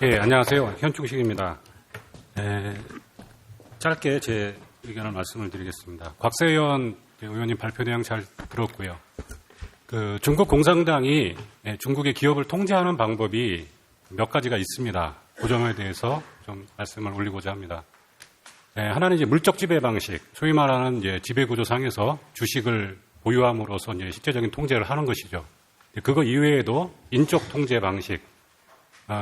예, 안녕하세요. 현충식입니다. 짧게 제 의견을 말씀을 드리겠습니다. 곽세현 의원님 발표 내용 잘 들었고요. 중국 공산당이 중국의 기업을 통제하는 방법이 몇 가지가 있습니다. 그 점에 대해서 좀 말씀을 올리고자 합니다. 하나는 이제 물적 지배 방식, 소위 말하는 이제 지배 구조상에서 주식을 보유함으로써 이제 실제적인 통제를 하는 것이죠. 그거 이외에도 인적 통제 방식,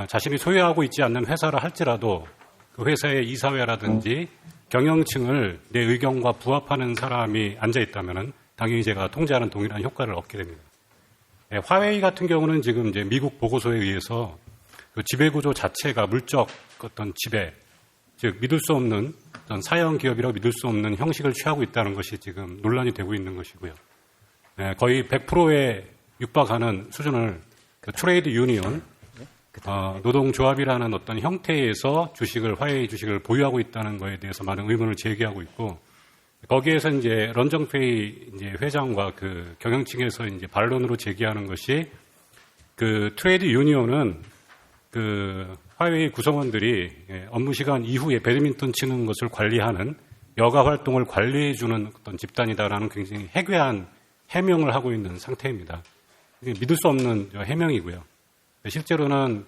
자신이 소유하고 있지 않는 회사를 할지라도 그 회사의 이사회라든지 경영층을 내 의견과 부합하는 사람이 앉아 있다면은 당연히 제가 통제하는 동일한 효과를 얻게 됩니다. 화웨이 같은 경우는 지금 이제 미국 보고서에 의해서 그 지배 구조 자체가 물적 어떤 지배, 즉 믿을 수 없는 어떤 사형 기업이라고 믿을 수 없는 형식을 취하고 있다는 것이 지금 논란이 되고 있는 것이고요. 거의 100%에 육박하는 수준을 그 트레이드 유니온, 노동조합이라는 어떤 형태에서 화웨이 주식을 보유하고 있다는 것에 대해서 많은 의문을 제기하고 있고, 거기에서 이제 런정페이 이제 회장과 그 경영층에서 이제 반론으로 제기하는 것이 그 트레이드 유니온은 그 화웨이 구성원들이 업무 시간 이후에 배드민턴 치는 것을 관리하는 여가 활동을 관리해주는 어떤 집단이다라는 굉장히 해괴한 해명을 하고 있는 상태입니다. 믿을 수 없는 해명이고요. 실제로는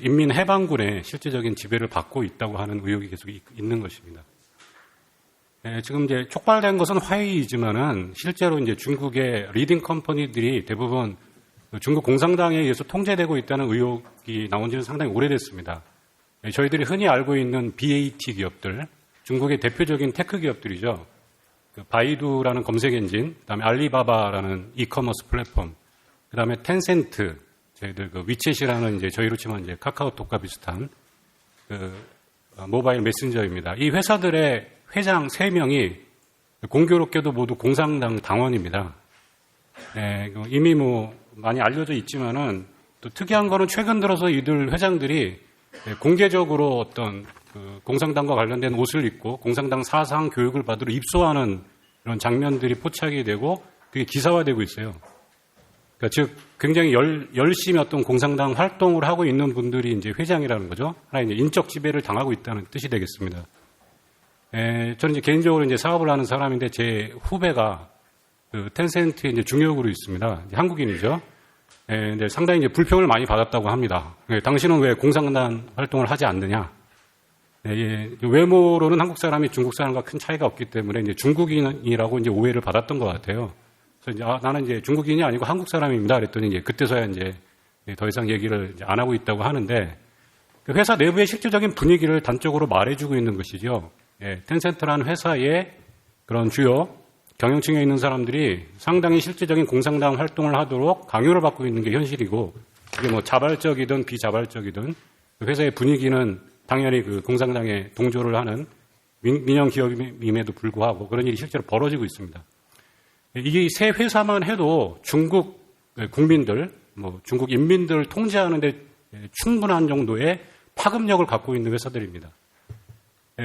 인민해방군의 실질적인 지배를 받고 있다고 하는 의혹이 계속 있는 것입니다. 지금 이제 촉발된 것은 화웨이이지만은 실제로 이제 중국의 리딩 컴퍼니들이 대부분 중국 공산당에 의해서 통제되고 있다는 의혹이 나온 지는 상당히 오래됐습니다. 저희들이 흔히 알고 있는 BAT 기업들, 중국의 대표적인 테크 기업들이죠. 그 바이두라는 검색 엔진, 그다음에 알리바바라는 이커머스 플랫폼, 그다음에 텐센트, 저희들 그 위챗이라는 이제 저희로 치면 이제 카카오톡과 비슷한 그 모바일 메신저입니다. 이 회사들의 회장 3명이 공교롭게도 모두 공산당 당원입니다. 이미 뭐 많이 알려져 있지만은 또 특이한 거는 최근 들어서 이들 회장들이 공개적으로 어떤 그 공산당과 관련된 옷을 입고 공산당 사상 교육을 받으러 입소하는 이런 장면들이 포착이 되고 그게 기사화되고 있어요. 그러니까 즉 굉장히 열심히 어떤 공산당 활동을 하고 있는 분들이 이제 회장이라는 거죠. 하나 이제 인적 지배를 당하고 있다는 뜻이 되겠습니다. 저는 이제 개인적으로 이제 사업을 하는 사람인데 제 후배가 그 텐센트에 이제 중역으로 있습니다. 이제 한국인이죠. 근데 상당히 이제 불평을 많이 받았다고 합니다. 당신은 왜 공산당 활동을 하지 않느냐? 외모로는 한국 사람이 중국 사람과 큰 차이가 없기 때문에 이제 중국인이라고 이제 오해를 받았던 것 같아요. 그래서 이제 나는 이제 중국인이 아니고 한국 사람입니다. 그랬더니 이제 그때서야 이제 더 이상 얘기를 이제 안 하고 있다고 하는데 그 회사 내부의 실질적인 분위기를 단적으로 말해주고 있는 것이죠. 텐센트라는 회사의 그런 주요 경영층에 있는 사람들이 상당히 실질적인 공산당 활동을 하도록 강요를 받고 있는 게 현실이고, 이게 뭐 자발적이든 비자발적이든 그 회사의 분위기는 당연히 그 공산당에 동조를 하는 민영 기업임에도 불구하고 그런 일이 실제로 벌어지고 있습니다. 이게 세 회사만 해도 중국 국민들, 중국 인민들을 통제하는데 충분한 정도의 파급력을 갖고 있는 회사들입니다.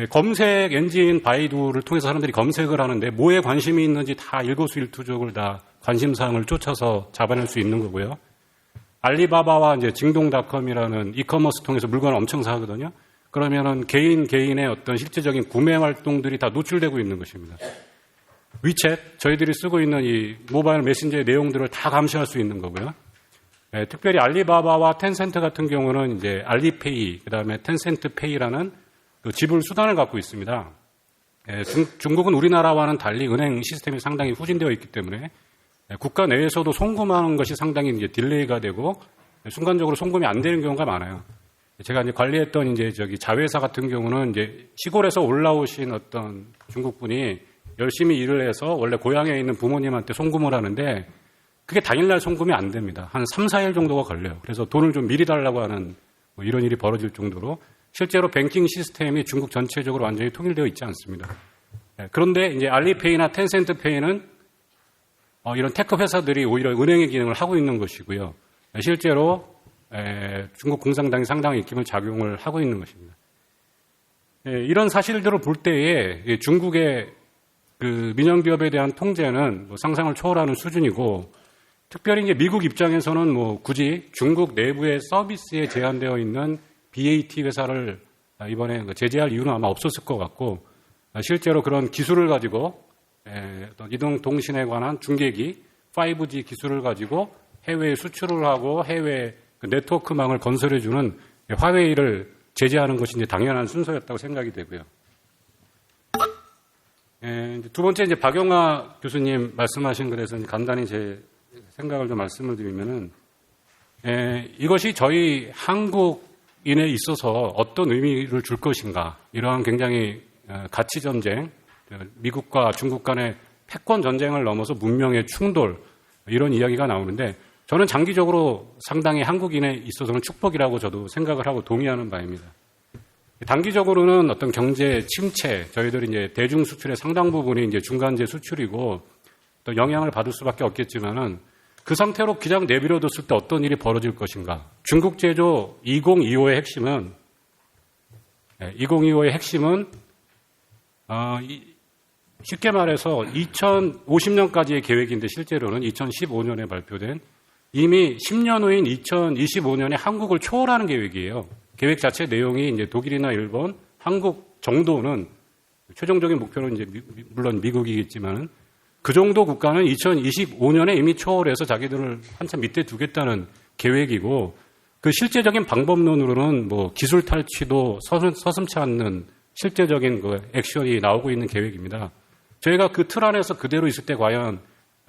검색 엔진 바이두를 통해서 사람들이 검색을 하는데 뭐에 관심이 있는지 다 일거수일투족을 다 관심사항을 쫓아서 잡아낼 수 있는 거고요. 알리바바와 이제 징동닷컴이라는 이커머스 통해서 물건을 엄청 사거든요. 그러면은 개인의 어떤 실질적인 구매 활동들이 다 노출되고 있는 것입니다. 위챗, 저희들이 쓰고 있는 이 모바일 메신저의 내용들을 다 감시할 수 있는 거고요. 특별히 알리바바와 텐센트 같은 경우는 이제 알리페이, 그 다음에 텐센트페이라는 그 지불 수단을 갖고 있습니다. 중국은 우리나라와는 달리 은행 시스템이 상당히 후진되어 있기 때문에 국가 내에서도 송금하는 것이 상당히 이제 딜레이가 되고 순간적으로 송금이 안 되는 경우가 많아요. 제가 이제 관리했던 이제 자회사 같은 경우는 이제 시골에서 올라오신 어떤 중국분이 열심히 일을 해서 원래 고향에 있는 부모님한테 송금을 하는데 그게 당일날 송금이 안 됩니다. 한 3, 4일 정도가 걸려요. 그래서 돈을 좀 미리 달라고 하는 뭐 이런 일이 벌어질 정도로 실제로 뱅킹 시스템이 중국 전체적으로 완전히 통일되어 있지 않습니다. 그런데 이제 알리페이나 텐센트페이는 이런 테크 회사들이 오히려 은행의 기능을 하고 있는 것이고요. 실제로 중국 공산당이 상당히 입김을 작용을 하고 있는 것입니다. 이런 사실들을 볼 때에 중국의 그 민영기업에 대한 통제는 상상을 초월하는 수준이고, 특별히 이제 미국 입장에서는 굳이 중국 내부의 서비스에 제한되어 있는 BAT 회사를 이번에 제재할 이유는 아마 없었을 것 같고 실제로 그런 기술을 가지고 이동통신에 관한 중계기 5G 기술을 가지고 해외에 수출을 하고 해외 네트워크망을 건설해주는 화웨이를 제재하는 것이 이제 당연한 순서였다고 생각이 되고요. 두 번째 이제 박영하 교수님 말씀하신 것에서 간단히 제 생각을 좀 말씀을 드리면은 이것이 저희 한국인에 있어서 어떤 의미를 줄 것인가 이러한 굉장히 가치 전쟁, 미국과 중국 간의 패권 전쟁을 넘어서 문명의 충돌 이런 이야기가 나오는데 저는 장기적으로 상당히 한국인에 있어서는 축복이라고 저도 생각을 하고 동의하는 바입니다. 단기적으로는 어떤 경제 침체, 저희들이 이제 대중 수출의 상당 부분이 이제 중간재 수출이고 또 영향을 받을 수밖에 없겠지만은 그 상태로 그냥 내버려뒀을 때 어떤 일이 벌어질 것인가. 중국 제조 2025의 핵심은 쉽게 말해서 2050년까지의 계획인데 실제로는 2015년에 발표된 이미 10년 후인 2025년에 한국을 초월하는 계획이에요. 계획 자체 내용이 이제 독일이나 일본, 한국 정도는 최종적인 목표는 이제 물론 미국이겠지만 그 정도 국가는 2025년에 이미 초월해서 자기들을 한참 밑에 두겠다는 계획이고 그 실제적인 방법론으로는 뭐 기술 탈취도 서슴치 않는 실제적인 그 액션이 나오고 있는 계획입니다. 저희가 그 틀 안에서 그대로 있을 때 과연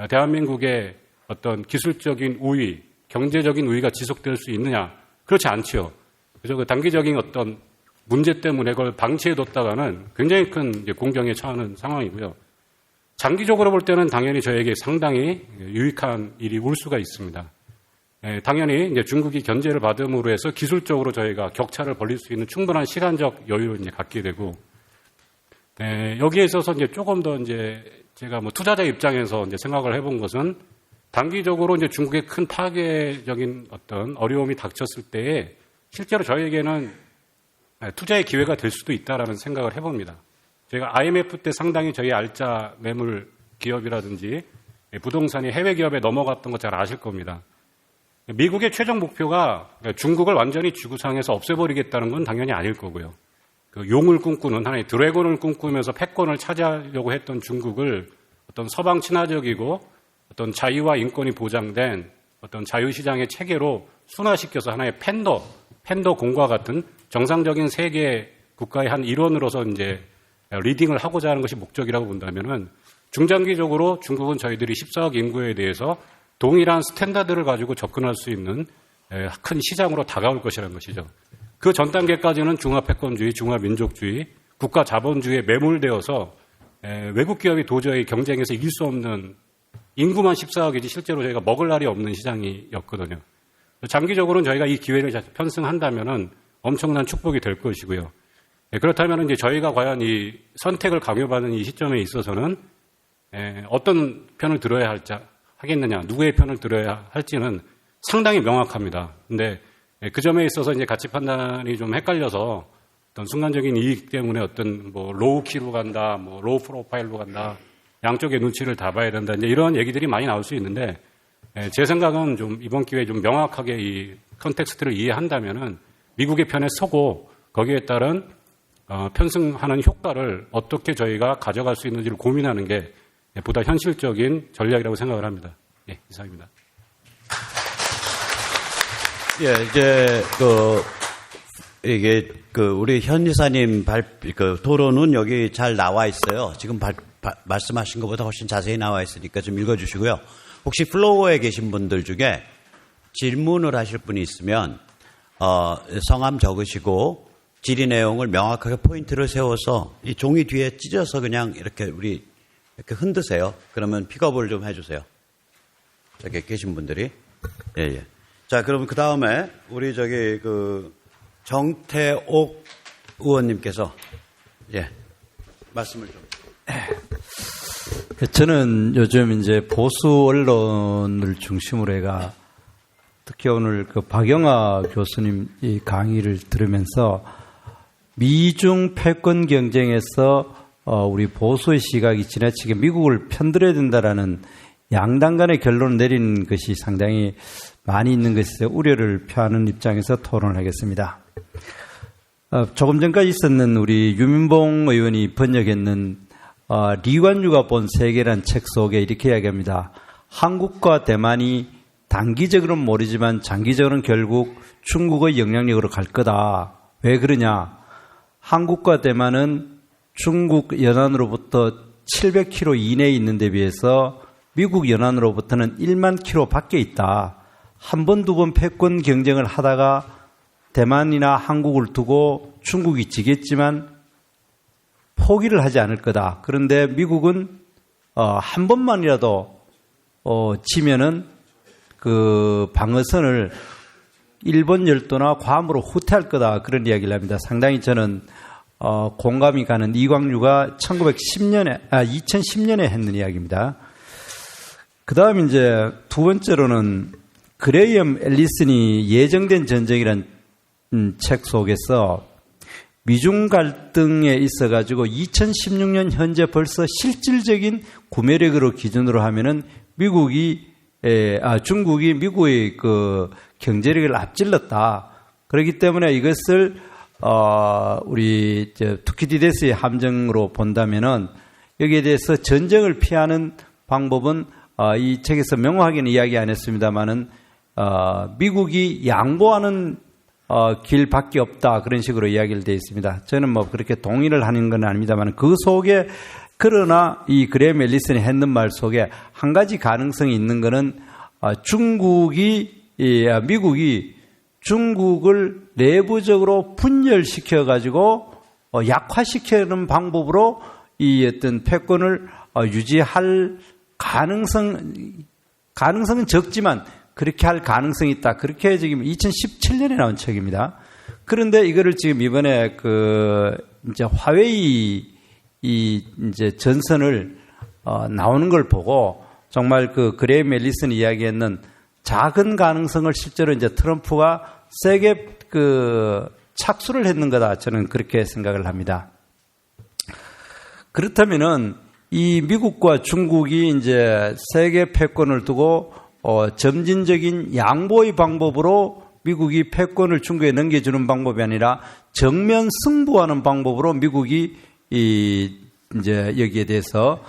대한민국의 어떤 기술적인 우위, 경제적인 우위가 지속될 수 있느냐? 그렇지 않죠. 그래서 그 단기적인 어떤 문제 때문에 그걸 방치해뒀다가는 굉장히 큰 이제 공경에 처하는 상황이고요. 장기적으로 볼 때는 당연히 저에게 상당히 유익한 일이 올 수가 있습니다. 당연히 이제 중국이 견제를 받음으로 해서 기술적으로 저희가 격차를 벌릴 수 있는 충분한 시간적 여유를 이제 갖게 되고, 여기에 있어서 이제 조금 더 이제 제가 뭐 투자자 입장에서 이제 생각을 해본 것은 단기적으로 이제 중국의 큰 파괴적인 어떤 어려움이 닥쳤을 때에 실제로 저희에게는 투자의 기회가 될 수도 있다라는 생각을 해봅니다. 저희가 IMF 때 상당히 저희 알짜 매물 기업이라든지 부동산이 해외 기업에 넘어갔던 거 잘 아실 겁니다. 미국의 최종 목표가 중국을 완전히 지구상에서 없애버리겠다는 건 당연히 아닐 거고요. 그 용을 꿈꾸는 하나의 드래곤을 꿈꾸면서 패권을 차지하려고 했던 중국을 어떤 서방 친화적이고 어떤 자유와 인권이 보장된 어떤 자유시장의 체계로 순화시켜서 하나의 팬더 공과 같은 정상적인 세계 국가의 한 일원으로서 이제 리딩을 하고자 하는 것이 목적이라고 본다면은 중장기적으로 중국은 저희들이 14억 인구에 대해서 동일한 스탠다드를 가지고 접근할 수 있는 큰 시장으로 다가올 것이라는 것이죠. 그 전 단계까지는 중화패권주의, 중화민족주의, 국가 자본주의에 매몰되어서 외국 기업이 도저히 경쟁에서 이길 수 없는 인구만 14억이지 실제로 저희가 먹을 날이 없는 시장이었거든요. 장기적으로는 저희가 이 기회를 편승한다면은 엄청난 축복이 될 것이고요. 그렇다면 이제 저희가 과연 이 선택을 강요받는 이 시점에 있어서는 어떤 편을 들어야 하겠느냐, 누구의 편을 들어야 할지는 상당히 명확합니다. 근데 그 점에 있어서 이제 가치 판단이 좀 헷갈려서 어떤 순간적인 이익 때문에 어떤 뭐 로우 키로 간다, 뭐 로우 프로파일로 간다, 양쪽의 눈치를 다 봐야 된다, 이제 이런 얘기들이 많이 나올 수 있는데 제 생각은 좀 이번 기회에 좀 명확하게 이 컨텍스트를 이해한다면은 미국의 편에 서고 거기에 따른 편승하는 효과를 어떻게 저희가 가져갈 수 있는지를 고민하는 게 보다 현실적인 전략이라고 생각을 합니다. 예, 이상입니다. 예, 이제 이게 우리 현 이사님 토론은 여기 잘 나와 있어요. 지금 말씀하신 것보다 훨씬 자세히 나와 있으니까 좀 읽어주시고요. 혹시 플로어에 계신 분들 중에 질문을 하실 분이 있으면 성함 적으시고 질의 내용을 명확하게 포인트를 세워서 이 종이 뒤에 찢어서 그냥 이렇게 이렇게 흔드세요. 그러면 픽업을 좀 해주세요. 저기 계신 분들이. 예. 자, 그럼 그 다음에 우리 정태옥 의원님께서 말씀을 좀. 저는 요즘 이제 보수 언론을 중심으로 해가 특히 오늘 그 박영하 교수님 이 강의를 들으면서 미중 패권 경쟁에서 우리 보수의 시각이 지나치게 미국을 편들어야 된다라는 양당 간의 결론을 내리는 것이 상당히 많이 있는 것에 우려를 표하는 입장에서 토론을 하겠습니다. 조금 전까지 있었는 우리 유민봉 의원이 번역했는 리관유가 본 세계란 책 속에 이렇게 이야기합니다. 한국과 대만이 단기적으로는 모르지만 장기적으로는 결국 중국의 영향력으로 갈 거다. 왜 그러냐? 한국과 대만은 중국 연안으로부터 700km 이내에 있는 데 비해서 미국 연안으로부터는 1만 km 밖에 있다. 한 번, 두 번 패권 경쟁을 하다가 대만이나 한국을 두고 중국이 지겠지만 포기를 하지 않을 거다. 그런데 미국은 한 번만이라도 지면은 그 방어선을 일본 열도나 괌으로 후퇴할 거다. 그런 이야기를 합니다. 상당히 저는 공감이 가는 이광류가 2010년에 했는 이야기입니다. 그 다음 이제 두 번째로는 그레이엄 앨리슨이 예정된 전쟁이란 책 속에서 미중 갈등에 있어가지고 2016년 현재 벌써 실질적인 구매력으로 기준으로 하면은 중국이 미국의 그 경제력을 앞질렀다. 그렇기 때문에 이것을 우리 투키디데스의 함정으로 본다면은 여기에 대해서 전쟁을 피하는 방법은 이 책에서 명확하게는 이야기 안 했습니다만은 미국이 양보하는 길밖에 없다. 그런 식으로 이야기를 되어 있습니다. 저는 뭐 그렇게 동의를 하는 건 아닙니다만 그 속에 그러나 이 그레이엄 앨리슨이 했는 말 속에 한 가지 가능성이 있는 거는 미국이 중국을 내부적으로 분열시켜 가지고 약화시키는 방법으로 이 어떤 패권을 유지할 가능성은 적지만 그렇게 할 가능성이 있다. 그렇게 지금 2017년에 나온 책입니다. 그런데 이거를 지금 이번에 이제 화웨이 이제 전선을 나오는 걸 보고 정말 그레이엄 앨리슨이 이야기했는 작은 가능성을 실제로 이제 트럼프가 세게 착수를 했는 거다. 저는 그렇게 생각을 합니다. 그렇다면은 이 미국과 중국이 이제 세계 패권을 두고 점진적인 양보의 방법으로 미국이 패권을 중국에 넘겨주는 방법이 아니라 정면 승부하는 방법으로 미국이 이제 여기에 대해서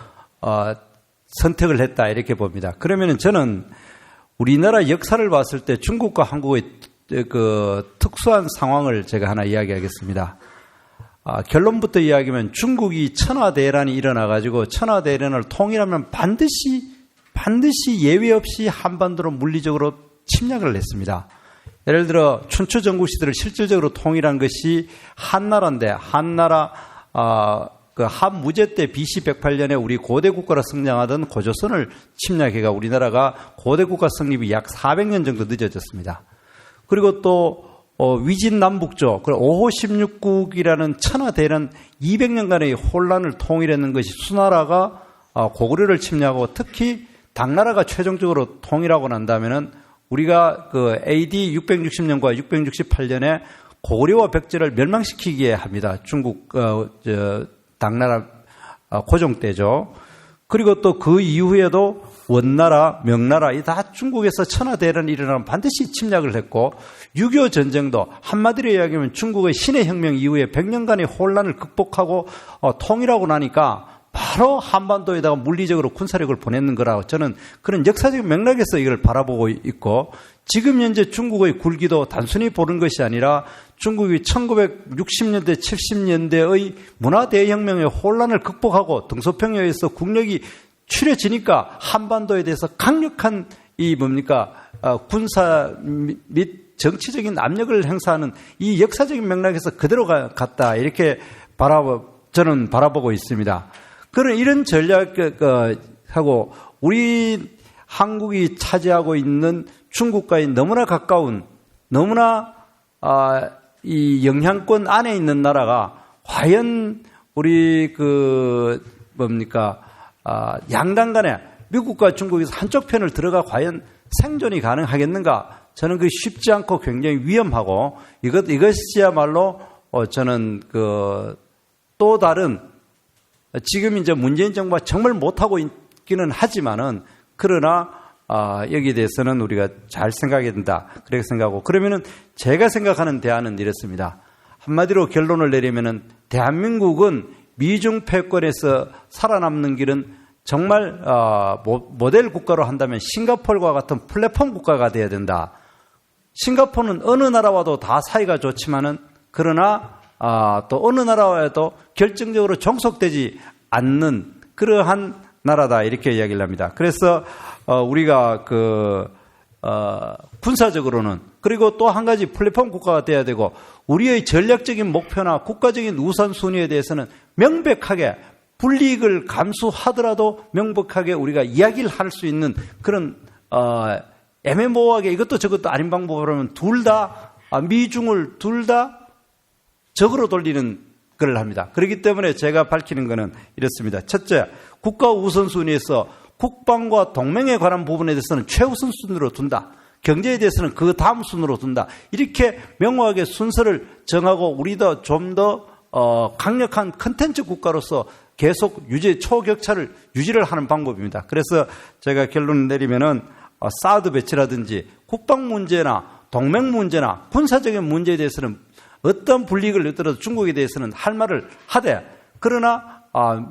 선택을 했다 이렇게 봅니다. 그러면은 저는 우리나라 역사를 봤을 때 중국과 한국의 그 특수한 상황을 제가 하나 이야기하겠습니다. 결론부터 이야기하면 중국이 천하대란이 일어나가지고 천하대란을 통일하면 반드시 예외 없이 한반도로 물리적으로 침략을 했습니다. 예를 들어 춘추 전국시대를 실질적으로 통일한 것이 한나라인데 그 한무제 때 BC 108년에 우리 고대 국가로 성장하던 고조선을 침략해가 우리나라가 고대 국가 성립이 약 400년 정도 늦어졌습니다. 그리고 또 위진 남북조, 5호 16국이라는 천하대란 200년간의 혼란을 통일하는 것이 수나라가 고구려를 침략하고 특히 당나라가 최종적으로 통일하고 난다면은 우리가 그 AD 660년과 668년에 고구려와 백제를 멸망시키게 합니다. 중국 당나라 고종 때죠. 그리고 또 그 이후에도 원나라, 명나라 이 다 중국에서 천하대란이 일어나면 반드시 침략을 했고 6.25 전쟁도 한마디로 이야기하면 중국의 신의 혁명 이후에 100년간의 혼란을 극복하고 통일하고 나니까 바로 한반도에다가 물리적으로 군사력을 보냈는 거라고 저는 그런 역사적인 맥락에서 이걸 바라보고 있고 지금 현재 중국의 굴기도 단순히 보는 것이 아니라 중국이 1960년대, 70년대의 문화대혁명의 혼란을 극복하고 등소평야에서 국력이 추려지니까 한반도에 대해서 강력한 군사 및 정치적인 압력을 행사하는 이 역사적인 맥락에서 그대로 갔다 이렇게 저는 바라보고 있습니다. 그런 이런 전략하고 우리 한국이 차지하고 있는 중국과의 너무나 가까운 너무나 이 영향권 안에 있는 나라가 과연 우리 양당 간에 미국과 중국에서 한쪽 편을 들어가 과연 생존이 가능하겠는가? 저는 그게 쉽지 않고 굉장히 위험하고 이것이야말로 저는 또 다른 지금 이제 문재인 정부가 정말 못하고 있기는 하지만은 그러나 여기에 대해서는 우리가 잘 생각해야 된다. 그렇게 생각하고 그러면은 제가 생각하는 대안은 이렇습니다. 한마디로 결론을 내리면은 대한민국은 미중 패권에서 살아남는 길은 정말 모델 국가로 한다면 싱가포르와 같은 플랫폼 국가가 돼야 된다. 싱가포르는 어느 나라와도 다 사이가 좋지만은 그러나 또 어느 나라와도 결정적으로 종속되지 않는 그러한 나라다 이렇게 이야기를 합니다. 그래서 우리가 군사적으로는 그리고 또 한 가지 플랫폼 국가가 돼야 되고 우리의 전략적인 목표나 국가적인 우선순위에 대해서는 명백하게 불이익을 감수하더라도 명백하게 우리가 이야기를 할 수 있는 그런 애매모호하게 이것도 저것도 아닌 방법으로 하면 둘 다 미중을 둘 다 적으로 돌리는 걸 합니다. 그렇기 때문에 제가 밝히는 것은 이렇습니다. 첫째, 국가 우선순위에서 국방과 동맹에 관한 부분에 대해서는 최우선 순위로 둔다. 경제에 대해서는 그 다음 순으로 둔다. 이렇게 명확하게 순서를 정하고 우리도 좀 더 강력한 컨텐츠 국가로서 계속 초격차를 유지를 하는 방법입니다. 그래서 제가 결론을 내리면은 사드 배치라든지 국방 문제나 동맹 문제나 군사적인 문제에 대해서는 어떤 불이익을 얻더라도 중국에 대해서는 할 말을 하되 그러나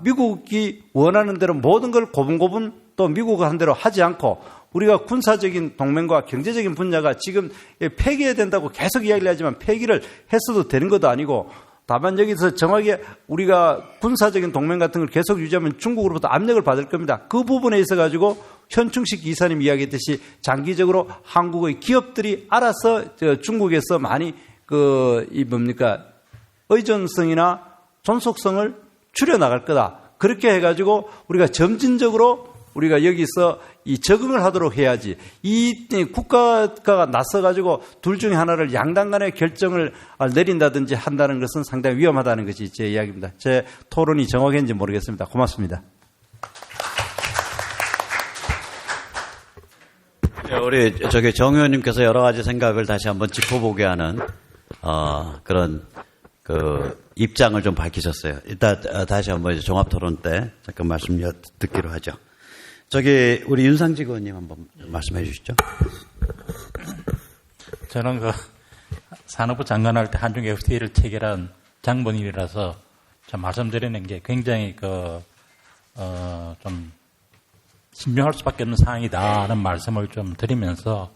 미국이 원하는 대로 모든 걸 고분고분 또 미국을 한 대로 하지 않고 우리가 군사적인 동맹과 경제적인 분야가 지금 폐기해야 된다고 계속 이야기를 하지만 폐기를 했어도 되는 것도 아니고 다만 여기서 정확하게 우리가 군사적인 동맹 같은 걸 계속 유지하면 중국으로부터 압력을 받을 겁니다. 그 부분에 있어 가지고 현충식 이사님 이야기했듯이 장기적으로 한국의 기업들이 알아서 중국에서 많이 의존성이나 존속성을 줄여나갈 거다. 그렇게 해가지고 우리가 점진적으로 우리가 여기서 이 적응을 하도록 해야지. 이 국가가 나서가지고 둘 중에 하나를 양당 간의 결정을 내린다든지 한다는 것은 상당히 위험하다는 것이 제 이야기입니다. 제 토론이 정확했는지 모르겠습니다. 고맙습니다. 우리 정 의원님께서 여러 가지 생각을 다시 한번 짚어보게 하는 그런 입장을 좀 밝히셨어요. 일단 다시 한번 종합 토론 때 잠깐 말씀 듣기로 하죠. 우리 윤상직 의원님 한번 말씀해 주시죠. 저는 산업부 장관할 때 한중 FTA를 체결한 장본인이라서 좀 말씀드리는 게 굉장히 좀 신중할 수밖에 없는 상황이다라는 말씀을 좀 드리면서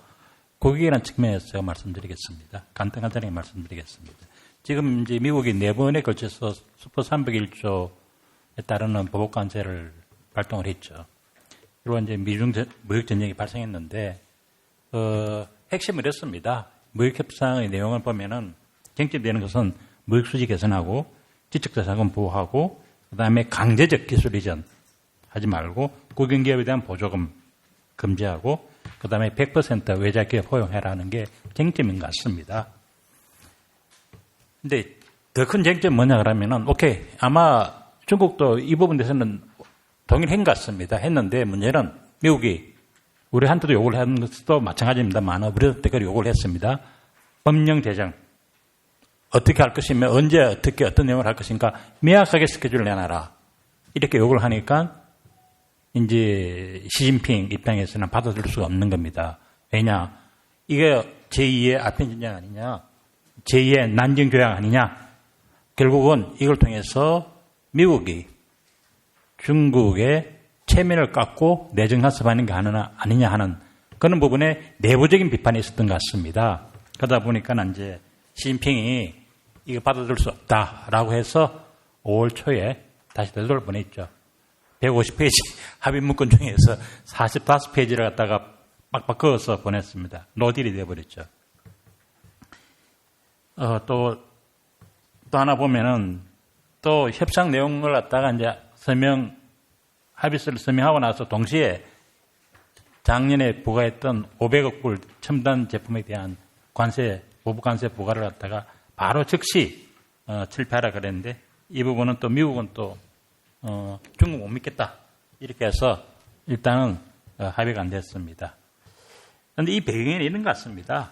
고객이라는 측면에서 제가 말씀드리겠습니다. 간단하게 말씀드리겠습니다. 지금 이제 미국이 4번에 걸쳐서 슈퍼 301조에 따르는 보복관세를 발동을 했죠. 그리고 이제 미중 무역 전쟁이 발생했는데, 핵심은 이렇습니다. 무역협상의 내용을 보면은 쟁점되는 것은 무역 수지 개선하고 지적자산권 보호하고 그 다음에 강제적 기술 이전 하지 말고 국영기업에 대한 보조금 금지하고 그 다음에 100% 외자기업 허용해라는 게 쟁점인 것 같습니다. 근데 더 큰 쟁점은 뭐냐 그러면은 오케이 아마 중국도 이 부분에 대해서는 동의를 한 것 같습니다. 했는데 문제는 미국이 우리한테도 요구를 하는 것도 마찬가지입니다만 우리도 때까지 요구를 했습니다. 법령 제정 어떻게 할 것이며 언제 어떻게 어떤 내용을 할 것인가 명확하게 스케줄을 내놔라. 이렇게 요구를 하니까 이제 시진핑 입장에서는 받아들일 수가 없는 겁니다. 왜냐? 이게 제2의 아편 전쟁 아니냐? 제2의 난징 조약 아니냐? 결국은 이걸 통해서 미국이 중국의 체면을 깎고 내정 학습하는 게 아니냐 하는 그런 부분에 내부적인 비판이 있었던 것 같습니다. 그러다 보니까 이제 시진핑이 이거 받아들일 수 없다라고 해서 5월 초에 다시 되돌려 보냈죠. 150페이지 합의 문건 중에서 45페이지를 갖다가 빡빡 그어서 보냈습니다. 노딜이 되어버렸죠. 또 하나 보면은 또 협상 내용을 갖다가 이제 합의서를 서명하고 나서 동시에 작년에 부과했던 500억 불 첨단 제품에 대한 보복관세 부과를 갖다가 바로 즉시 철폐하라 그랬는데 이 부분은 또 미국은 또 중국 못 믿겠다 이렇게 해서 일단은 합의가 안 됐습니다. 그런데 이 배경에는 이런 것 같습니다.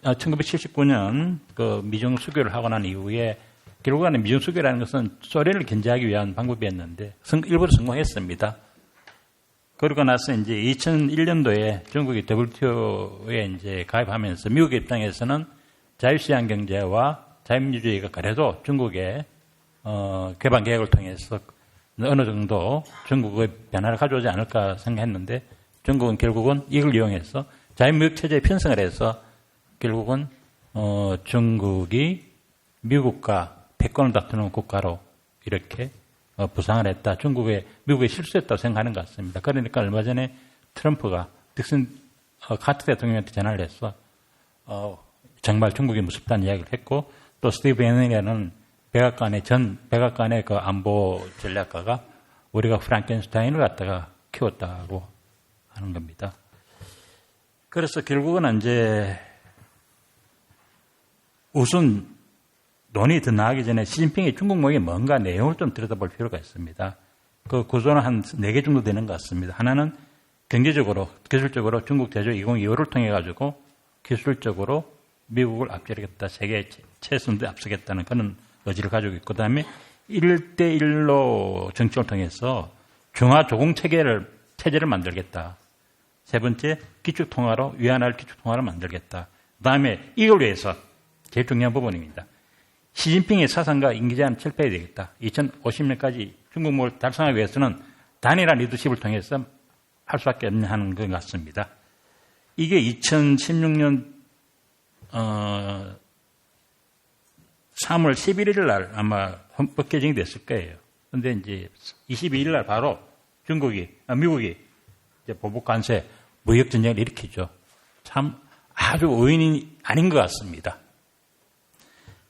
1979년 그 미중 수교를 하고 난 이후에 결국에는 미중 수교라는 것은 소련을 견제하기 위한 방법이었는데 일부러 성공했습니다. 그러고 나서 이제 2001년도에 중국이 WTO에 이제 가입하면서 미국의 입장에서는 자유시장 경제와 자유민주주의가 그래도 중국의 개방 계획을 통해서 어느 정도 중국의 변화를 가져오지 않을까 생각했는데 중국은 결국은 이걸 이용해서 자유무역 체제에 편성을 해서 결국은 중국이 미국과 패권을 다투는 국가로 이렇게 부상을 했다. 미국에 실수했다고 생각하는 것 같습니다. 그러니까 얼마 전에 트럼프가 카트 대통령한테 전화를 해서 정말 중국이 무섭다는 이야기를 했고 또 스티브 베넌이라는 전 백악관의 그 안보 전략가가 우리가 프랑켄슈타인을 갖다가 키웠다고 하는 겁니다. 그래서 결국은 이제 우선 논의 더 나가기 전에 시진핑이 중국 모임이 뭔가 내용을 좀 들여다볼 필요가 있습니다. 그 구조는 한 4개 정도 되는 것 같습니다. 하나는 경제적으로, 기술적으로 중국 제조 2025를 통해 가지고 기술적으로 미국을 앞지르겠다. 세계 최선대 앞서겠다는 그런 의지를 가지고 있고 그다음에 1대1로 정책을 통해서 중화 조공 체제를 만들겠다. 세 번째, 기축통화로 위안할 기축통화를 만들겠다. 그다음에 이걸 위해서 제일 중요한 부분입니다. 시진핑의 사상과 임기제한을 철폐해야 되겠다. 2050년까지 중국을 달성하기 위해서는 단일한 리더십을 통해서 할 수밖에 없는 하는 것 같습니다. 이게 2016년 3월 11일 날 아마 헌법 개정이 됐을 거예요. 그런데 이제 22일 날 바로 미국이 이제 보복 관세 무역 전쟁을 일으키죠. 참 아주 오인이 아닌 것 같습니다.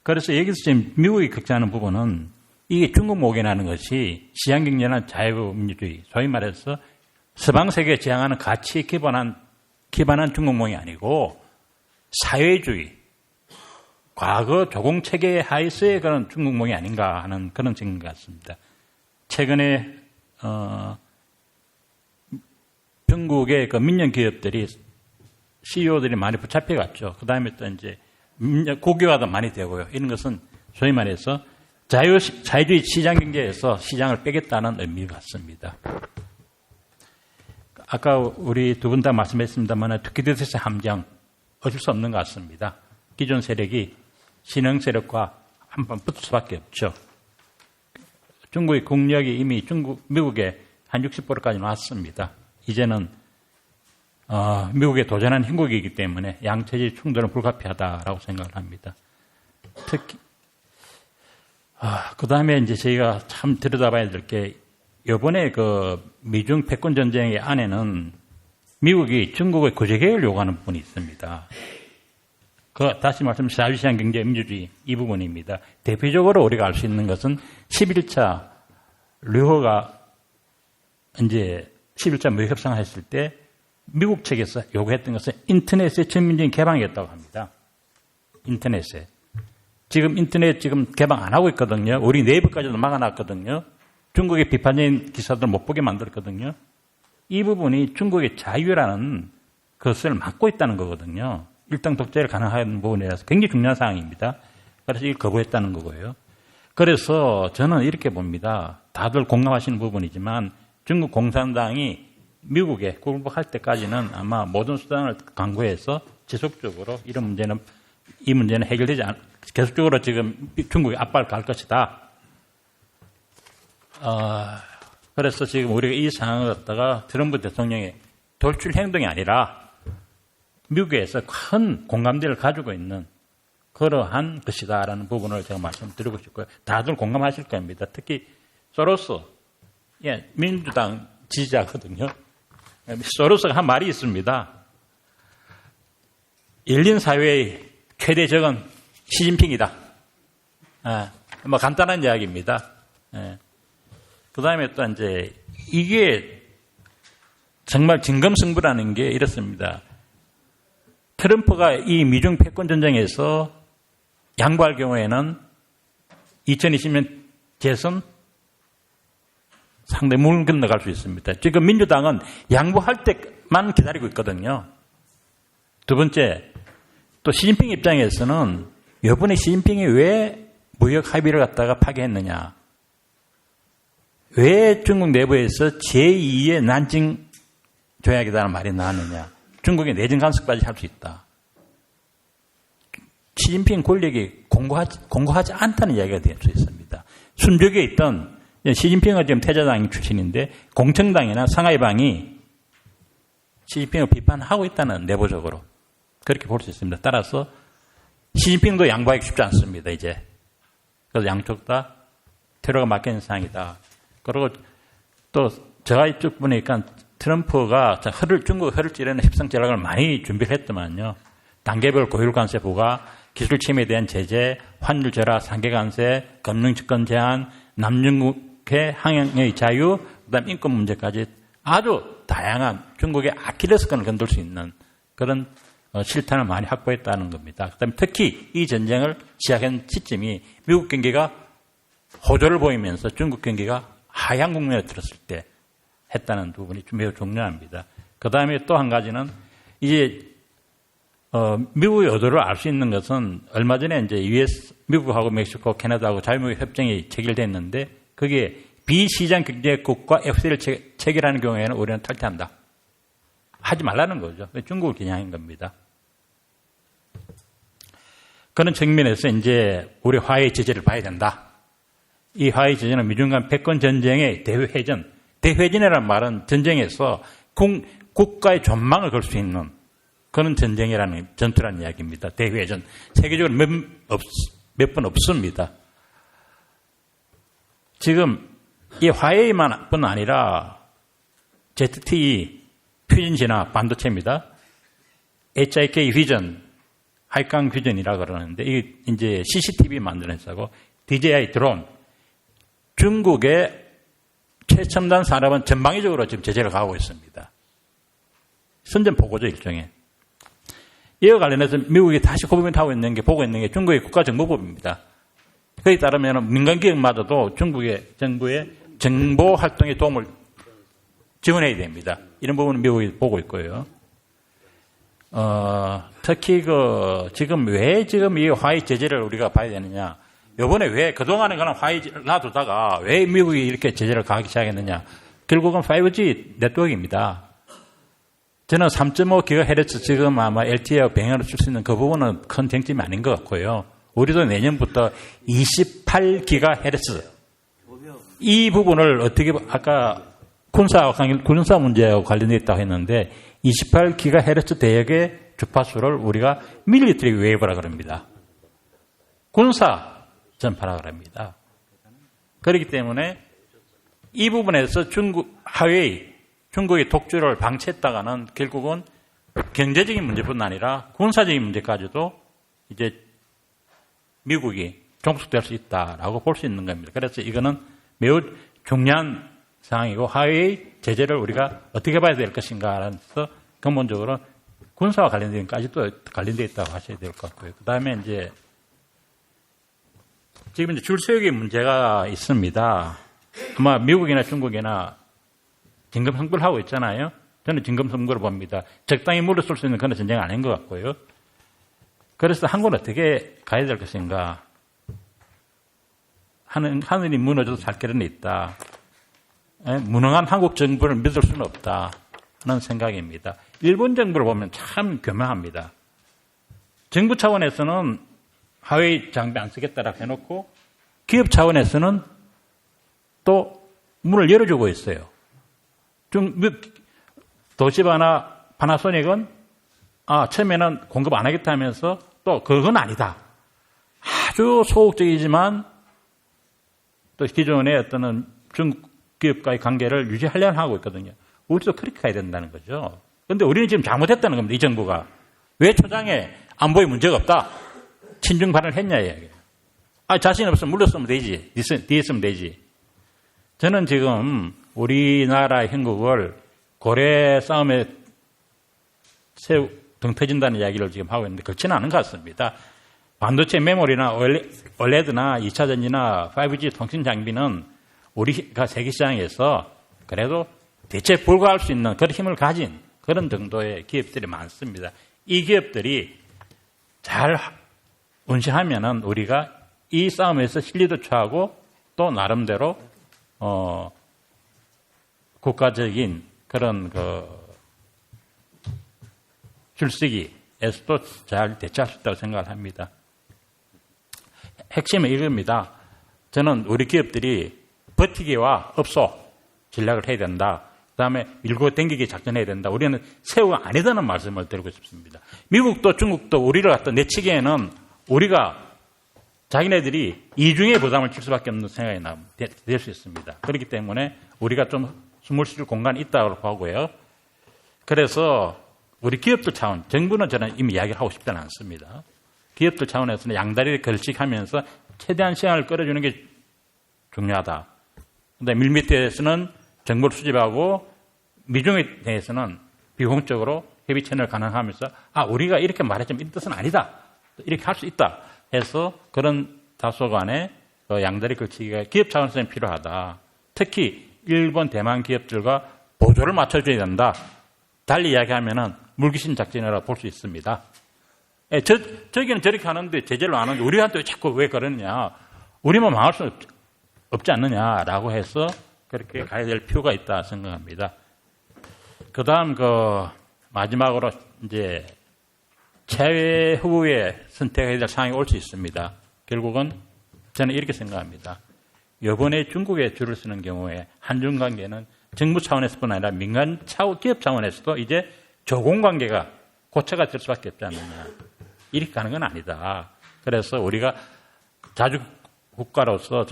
그래서 여기서 지금 미국이 걱정하는 부분은 이게 중국 목에나는 것이 시장경제나 자유민주주의, 소위 말해서 서방 세계에 지향하는 가치에 기반한 중국몽이 아니고 사회주의, 과거 조공체계 하에서의 그런 중국몽이 아닌가 하는 그런 생각 같습니다. 최근에 중국의 그 민영 기업들이 CEO들이 많이 붙잡혀갔죠. 그 다음에 또 이제 고교화도 많이 되고요. 이런 것은 소위 말해서 자유주의 시장경제에서 시장을 빼겠다는 의미 같습니다. 아까 우리 두 분 다 말씀했습니다만 투키디드스 함정 어쩔 수 없는 것 같습니다. 기존 세력이 신흥 세력과 한번 붙을 수밖에 없죠. 중국의 국력이 이미 미국에 한 60%까지 나왔습니다. 이제는 미국에 도전한 형국이기 때문에 양체질 충돌은 불가피하다라고 생각을 합니다. 특히 그 다음에 이제 저희가 참 들여다봐야 될 게 이번에 그 미중 패권 전쟁의 안에는 미국이 중국의 구제개혁을 요구하는 부분이 있습니다. 다시 말씀 자유시장 경제 민주주의 이 부분입니다. 대표적으로 우리가 알 수 있는 것은 11차 류허가 이제 11차 무역 협상을 했을 때 미국 측에서 요구했던 것은 인터넷의 전면적인 개방이었다고 합니다. 인터넷에. 지금 인터넷 개방 안 하고 있거든요. 우리 네이버까지도 막아놨거든요. 중국의 비판적인 기사들 못 보게 만들었거든요. 이 부분이 중국의 자유라는 것을 막고 있다는 거거든요. 일당 독재를 가능한 부분이라서 굉장히 중요한 사항입니다. 그래서 이걸 거부했다는 거고요. 그래서 저는 이렇게 봅니다. 다들 공감하시는 부분이지만 중국 공산당이 미국에 굴복할 때까지는 아마 모든 수단을 강구해서 지속적으로 이 문제는 해결되지 계속적으로 지금 중국이 압박을 갈 것이다. 그래서 지금 우리가 이 상황을 갖다가 트럼프 대통령의 돌출 행동이 아니라 미국에서 큰 공감대를 가지고 있는 그러한 것이다라는 부분을 제가 말씀드리고 싶고요. 다들 공감하실 겁니다. 특히 소로스, 민주당 지지자거든요. 소로스가 한 말이 있습니다. 열린 사회의 최대 적은 시진핑이다. 뭐 간단한 이야기입니다. 그 다음에 또 이제 이게 정말 진검승부라는 게 이렇습니다. 트럼프가 이 미중 패권 전쟁에서 양보할 경우에는 2020년 재선 상당히 물 건너갈 수 있습니다. 지금 민주당은 양보할 때만 기다리고 있거든요. 두 번째, 또 시진핑 입장에서는 이번에 시진핑이 왜 무역 합의를 갖다가 파기했느냐? 왜 중국 내부에서 제2의 난징 조약이라는 말이 나왔느냐? 중국의 내정 간섭까지 할 수 있다. 시진핑 권력이 공고하지 않다는 이야기가 될 수 있습니다. 순족에 있던 시진핑은 지금 태자당 출신인데 공청당이나 상하이방이 시진핑을 비판하고 있다는 내부적으로 그렇게 볼 수 있습니다. 따라서 시진핑도 양보하기 쉽지 않습니다. 이제 그래서 양쪽 다 테러가 막혀 있는 상황이다. 그리고 또 제가 이쪽 보니까 트럼프가 중국 허를 찌르는 협상 전략을 많이 준비를 했더만요. 단계별 고율 관세 부과, 기술 침해에 대한 제재, 환율 절하, 상계 관세, 금융 집권 제한, 남중국해 항행의 자유, 그다음 인권 문제까지 아주 다양한 중국의 아킬레스건을 건들 수 있는 그런 실탄을 많이 확보했다는 겁니다. 그다음에 특히 이 전쟁을 시작한 시점이 미국 경기가 호조를 보이면서 중국 경기가 하향 국면에 들었을 때 했다는 부분이 매우 중요합니다. 그다음에 또 한 가지는 이제 미국의 의도를 알 수 있는 것은 얼마 전에 이제 미국하고 멕시코, 캐나다하고 자유무역 협정이 체결됐는데 그게 비시장 경제국과 FTA를 체결하는 경우에는 우리는 탈퇴한다. 하지 말라는 거죠. 중국을 겨냥한 겁니다. 그런 측면에서 이제 우리 화해의 제재를 봐야 된다. 이 화해의 제재는 미중 간 패권 전쟁의 대회전, 대회전이라는 말은 전쟁에서 국가의 전망을 걸 수 있는 그런 전쟁이라는 전투라는 이야기입니다. 대회전. 세계적으로 몇 번 없습니다. 지금 이 화해만 뿐 아니라 ZTE, 퓨전 진화 반도체입니다. HIK 퓨전, 하이강 퓨전이라 그러는데 이게 이제 CCTV 만드는 회사고 DJI 드론, 중국의 최첨단 산업은 전방위적으로 지금 제재를 가하고 있습니다. 선전포고죠, 일종의. 이와 관련해서 미국이 다시 고민하고 있는 게, 보고 있는 게 중국의 국가정보법입니다. 거기에 따르면 민간기업마저도 중국의 정부의 정보 활동에 도움을 지원해야 됩니다. 이런 부분은 미국이 보고 있고요. 특히 지금 왜 지금 이 화해 제재를 우리가 봐야 되느냐. 요번에 왜 그동안에 그냥 화해 놔두다가 왜 미국이 이렇게 제재를 가하기 시작했느냐. 결국은 5G 네트워크입니다. 저는 3.5GHz 지금 아마 LTE와 병행으로 쓸 수 있는 그 부분은 큰 쟁점이 아닌 것 같고요. 우리도 내년부터 28GHz 이 부분을 어떻게 아까 군사 문제하고 관련되어 있다고 했는데 28GHz 대역의 주파수를 우리가 밀리터리 웨이브라 그럽니다. 군사 전파라 그럽니다. 그렇기 때문에 이 부분에서 중국의 독주를 방치했다가는 결국은 경제적인 문제뿐 아니라 군사적인 문제까지도 이제 미국이 종속될 수 있다라고 볼 수 있는 겁니다. 그래서 이거는 매우 중요한 상황이고 화웨이 제재를 우리가 어떻게 봐야 될 것인가라서 근본적으로 군사와 관련된 까지도 관련되어 있다고 하셔야 될 것 같고요. 그 다음에 이제 지금 이제 줄세우기 문제가 있습니다. 아마 미국이나 중국이나 진검승부를 하고 있잖아요. 저는 진검승부를 봅니다. 적당히 물러설 수 있는 그런 전쟁은 아닌 것 같고요. 그래서 한국은 어떻게 가야 될 것인가. 하늘이 무너져도 살 길은 있다. 무능한 한국 정부를 믿을 수는 없다 하는 생각입니다. 일본 정부를 보면 참 교묘합니다. 정부 차원에서는 화웨이 장비 안 쓰겠다라고 해놓고 기업 차원에서는 또 문을 열어주고 있어요. 도시바나 파나소닉은 처음에는 공급 안 하겠다 하면서 또 그건 아니다. 아주 소극적이지만 또 기존의 어떤 중국 기업과의 관계를 유지하려고 하고 있거든요. 우리도 그렇게 가야 된다는 거죠. 그런데 우리는 지금 잘못했다는 겁니다. 이 정부가. 왜 초장에 안보에 문제가 없다. 친중 발언을 했냐 이야기예요. 자신 없으면 물러서면 되지. 뒤에 있으면 되지. 저는 지금 우리나라 형국을 고래 싸움에 등 터진다는 이야기를 지금 하고 있는데 그렇지는 않은 것 같습니다. 반도체 메모리나 OLED나 2차 전지나 5G 통신 장비는 우리가 세계시장에서 그래도 대체 불과할 수 있는 그런 힘을 가진 그런 정도의 기업들이 많습니다. 이 기업들이 잘 운신하면은 우리가 이 싸움에서 실리도 처하고 또 나름대로 국가적인 그런 줄서기에서도 잘 대처할 수 있다고 생각을 합니다. 핵심은 이겁니다. 저는 우리 기업들이 버티기와 업소 전략을 해야 된다. 그다음에 밀고 당기기 작전해야 된다. 우리는 새우가 아니다는 말씀을 드리고 싶습니다. 미국도 중국도 우리를 갖다 내치기에는 우리가 자기네들이 이중의 부담을 줄 수밖에 없는 생각이 될 수 있습니다. 그렇기 때문에 우리가 좀 숨을 쉴 공간이 있다고 보고요. 그래서 우리 기업들 차원, 정부는 저는 이미 이야기를 하고 싶지는 않습니다. 기업들 차원에서는 양다리를 걸치하면서 최대한 시간을 끌어주는 게 중요하다. 그런데 밀밑에서는 정보를 수집하고 미중에 대해서는 비공적으로 협의 채널을 가능하면서 우리가 이렇게 말했지만 이 뜻은 아니다. 이렇게 할 수 있다. 해서 그런 다소간의 양다리 걸치기가 기업 차원에서는 필요하다. 특히 일본, 대만 기업들과 보조를 맞춰줘야 된다. 달리 이야기하면은 물귀신 작전이라고 볼 수 있습니다. 저기는 저렇게 하는데 제재를 안 하는데 우리한테 자꾸 왜 그러느냐. 우리만 망할 수 없지 않느냐라고 해서 그렇게 가야 될 필요가 있다 생각합니다. 그 다음 마지막으로 이제 최후에 선택해야 될 상황이 올 수 있습니다. 결국은 저는 이렇게 생각합니다. 이번에 중국에 줄을 서는 경우에 한중 관계는 정부 차원에서뿐 아니라 민간 기업 차원에서도 이제 조공 관계가 고쳐가 될 수밖에 없지 않느냐. 이렇게 가는 건 아니다. 그래서 우리가 자주국 국가로서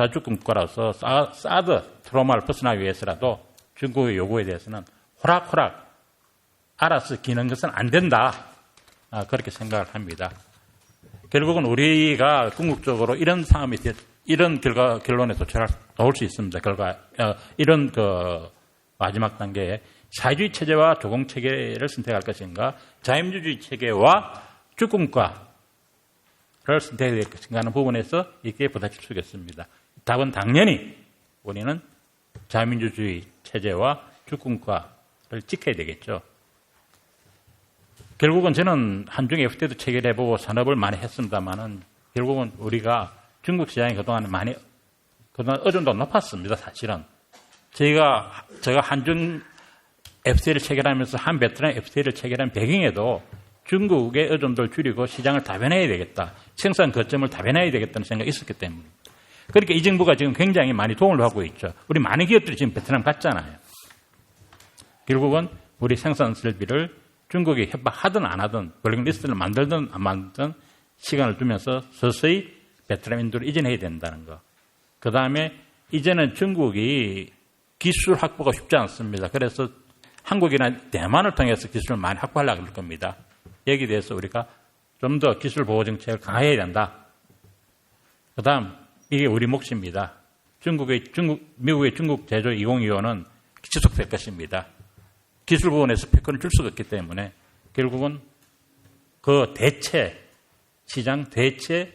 사드 트라우마를 벗어나기 위해서라도 중국의 요구에 대해서는 호락호락 알아서 기는 것은 안 된다. 그렇게 생각을 합니다. 결국은 우리가 궁극적으로 이런 상황이 이런 결론에 도울 수 있습니다. 이런 마지막 단계에 사회주의 체제와 조공 체계를 선택할 것인가, 자유민주주의 체계와 주권국가를 선택해야 될 것인가 하는 부분에서 이렇게 부딪힐 수 있겠습니다. 답은 당연히 우리는 자유민주주의 체제와 주권국가를 지켜야 되겠죠. 결국은 저는 한중 FTA도 체결해보고 산업을 많이 했습니다만은 결국은 우리가 중국 시장이 그동안 의존도가 높았습니다. 사실은 제가 한중 FTA를 체결하면서 한 베트남 FTA를 체결한 배경에도 중국의 의존도를 줄이고 시장을 다변해야 되겠다. 생산 거점을 다변해야 되겠다는 생각이 있었기 때문에. 그러니까 이 정부가 지금 굉장히 많이 도움을 받고 있죠. 우리 많은 기업들이 지금 베트남 갔잖아요. 결국은 우리 생산 설비를 중국에 협박하든 안 하든 블랙리스트를 만들든 안 만들든 시간을 두면서 서서히 베트남 인도를 이전해야 된다는 거. 그 다음에 이제는 중국이 기술 확보가 쉽지 않습니다. 그래서 한국이나 대만을 통해서 기술을 많이 확보하려고 할 겁니다. 여기에 대해서 우리가 좀 더 기술 보호 정책을 강화해야 된다. 그 다음 이게 우리 몫입니다. 미국의 중국 제조 2025는 지속될 것입니다. 기술 부분에서 패권을 줄 수가 없기 때문에 결국은 그 시장 대체를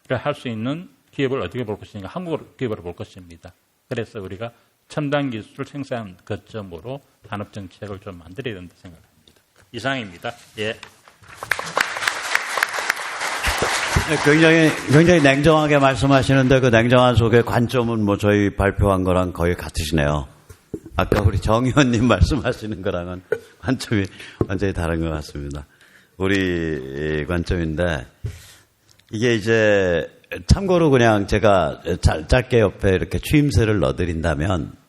할 수 있는 기업을 어떻게 볼 것인가, 한국 기업으로 볼 것입니다. 그래서 우리가 첨단 기술 생산 거점으로 산업 정책을 좀 만들어야 된다 생각합니다. 이상입니다. 예. 굉장히 냉정하게 말씀하시는데 그 냉정한 속의 관점은 뭐 저희 발표한 거랑 거의 같으시네요. 아까 우리 정 의원님 말씀하시는 거랑은 관점이 완전히 다른 것 같습니다. 우리 관점인데 이게 이제 참고로 그냥 제가 짧게 옆에 이렇게 추임새를 넣어드린다면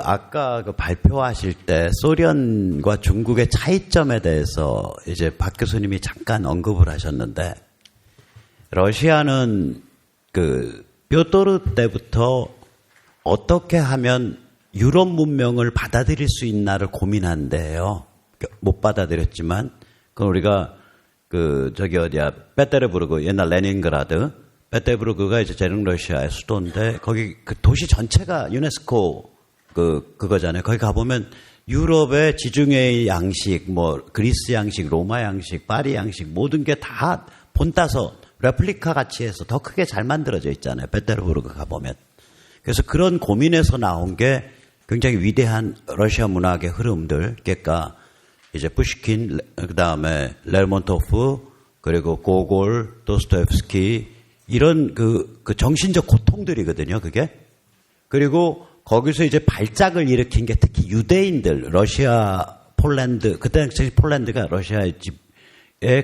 아까 발표하실 때 소련과 중국의 차이점에 대해서 이제 박 교수님이 잠깐 언급을 하셨는데 러시아는 뾰토르 때부터 어떻게 하면 유럽 문명을 받아들일 수 있나를 고민한대요. 못 받아들였지만, 그건 우리가 페테르부르크, 옛날 레닌그라드, 페테르부르크가 이제 제릉러시아의 수도인데, 거기 도시 전체가 유네스코 그거잖아요. 거기 가보면 유럽의 지중해 양식, 그리스 양식, 로마 양식, 파리 양식, 모든 게 다 본따서 레플리카 같이 해서 더 크게 잘 만들어져 있잖아요. 페테르부르크 가보면. 그래서 그런 고민에서 나온 게 굉장히 위대한 러시아 문학의 흐름들, 그러니까 이제 푸시킨, 그 다음에 렐몬토프, 그리고 고골, 도스토옙스키, 이런 그 정신적 고통들이거든요, 그게. 그리고 거기서 이제 발작을 일으킨 게 특히 유대인들, 러시아, 폴란드, 그때 당시 폴란드가 러시아의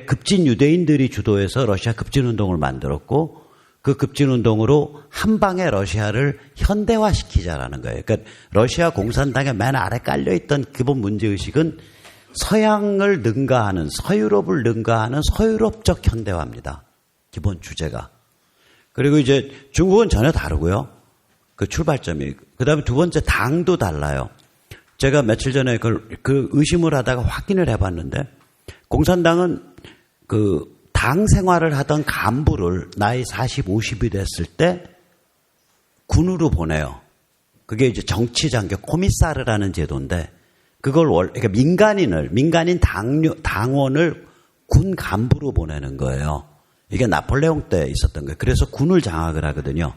급진 유대인들이 주도해서 러시아 급진운동을 만들었고 그 급진운동으로 한 방에 러시아를 현대화시키자라는 거예요. 그러니까 러시아 공산당의 맨 아래 깔려있던 기본 문제의식은 서양을 능가하는, 서유럽을 능가하는 서유럽적 현대화입니다. 기본 주제가. 그리고 이제 중국은 전혀 다르고요. 그 출발점이. 그 다음에 두 번째 당도 달라요. 제가 며칠 전에 그 의심을 하다가 확인을 해봤는데 공산당은 그 당 생활을 하던 간부를 나이 40, 50이 됐을 때 군으로 보내요. 그게 이제 정치장교 코미사르라는 제도인데 그걸 그러니까 민간인 당원을 군 간부로 보내는 거예요. 이게 나폴레옹 때 있었던 거예요. 그래서 군을 장악을 하거든요.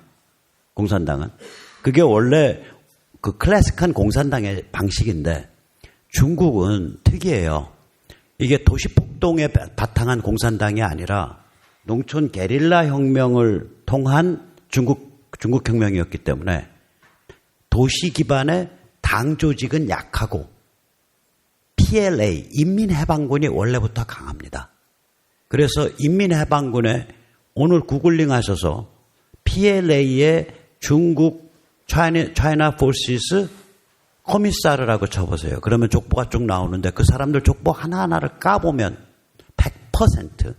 공산당은. 그게 원래 그 클래식한 공산당의 방식인데 중국은 특이해요. 이게 도시폭동에 바탕한 공산당이 아니라 농촌 게릴라 혁명을 통한 중국 혁명이었기 때문에 도시 기반의 당 조직은 약하고 PLA, 인민해방군이 원래부터 강합니다. 그래서 인민해방군에 오늘 구글링 하셔서 PLA의 중국 차이나 포시스 코미사르라고 쳐보세요. 그러면 족보가 쭉 나오는데 그 사람들 족보 하나하나를 까보면 100%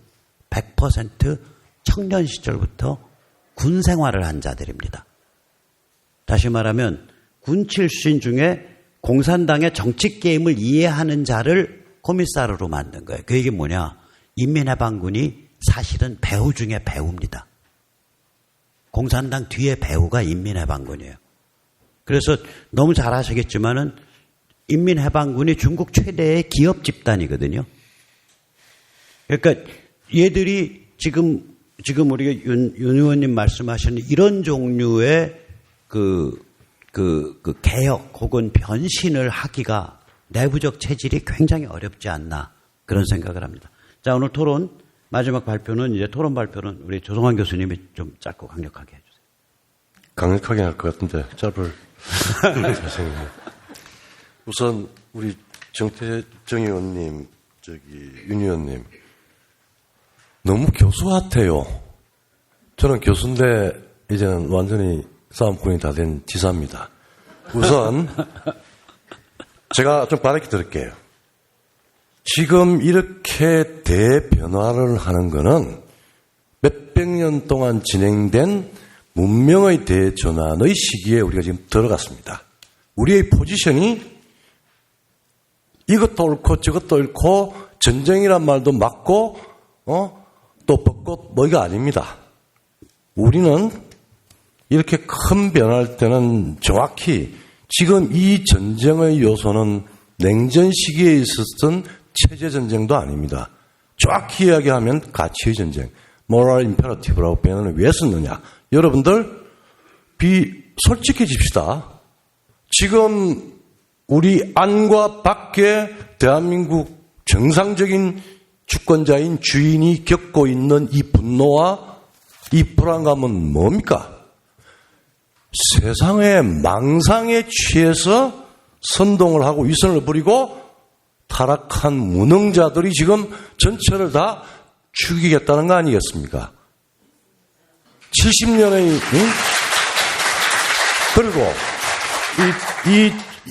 청년 시절부터 군 생활을 한 자들입니다. 다시 말하면 군 출신 중에 공산당의 정치 게임을 이해하는 자를 코미사르로 만든 거예요. 그 얘기 뭐냐? 인민해방군이 사실은 배후 중에 배후입니다. 공산당 뒤에 배후가 인민해방군이에요. 그래서 너무 잘 아시겠지만은 인민해방군이 중국 최대의 기업 집단이거든요. 그러니까 얘들이 지금 우리가 윤 의원님 말씀하시는 이런 종류의 그 개혁 혹은 변신을 하기가 내부적 체질이 굉장히 어렵지 않나 그런 생각을 합니다. 자, 오늘 토론 마지막 발표는 이제 토론 발표는 우리 조성환 교수님이 좀 짧고 강력하게 해주세요. 강력하게 할 것 같은데 짧을 자신이네요. 우선 우리 정 의원님, 윤 의원님 너무 교수 같아요. 저는 교수인데 이제는 완전히 싸움꾼이 다 된 지사입니다. 우선 제가 좀 바르게 들을게요. 지금 이렇게 대변화를 하는 거는 몇백 년 동안 진행된 문명의 대전환의 시기에 우리가 지금 들어갔습니다. 우리의 포지션이 이것도 옳고 저것도 옳고 전쟁이란 말도 맞고 또 벚꽃 뭐가 아닙니다. 우리는 이렇게 큰 변화할 때는 정확히 지금 이 전쟁의 요소는 냉전 시기에 있었던 체제 전쟁도 아닙니다. 정확히 이야기하면 가치의 전쟁, moral imperative라고 표현을 왜 썼느냐. 여러분들 솔직해집시다. 지금 우리 안과 밖에 대한민국 정상적인 주권자인 주인이 겪고 있는 이 분노와 이 불안감은 뭡니까? 세상의 망상에 취해서 선동을 하고 위선을 부리고 타락한 무능자들이 지금 전체를 다 죽이겠다는 거 아니겠습니까? 70년의 그리고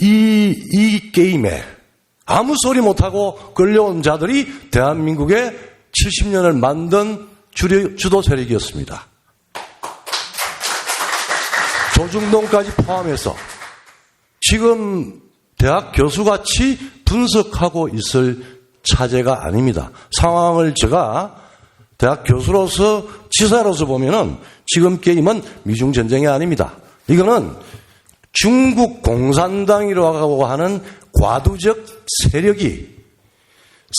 이 게임에 아무 소리 못하고 끌려온 자들이 대한민국의 70년을 만든 주도 세력이었습니다. 조중동까지 포함해서 지금 대학 교수같이 분석하고 있을 차제가 아닙니다. 상황을 제가 대학 교수로서 지사로서 보면은 지금 게임은 미중전쟁이 아닙니다. 이거는 중국 공산당이라고 하는 과도적 세력이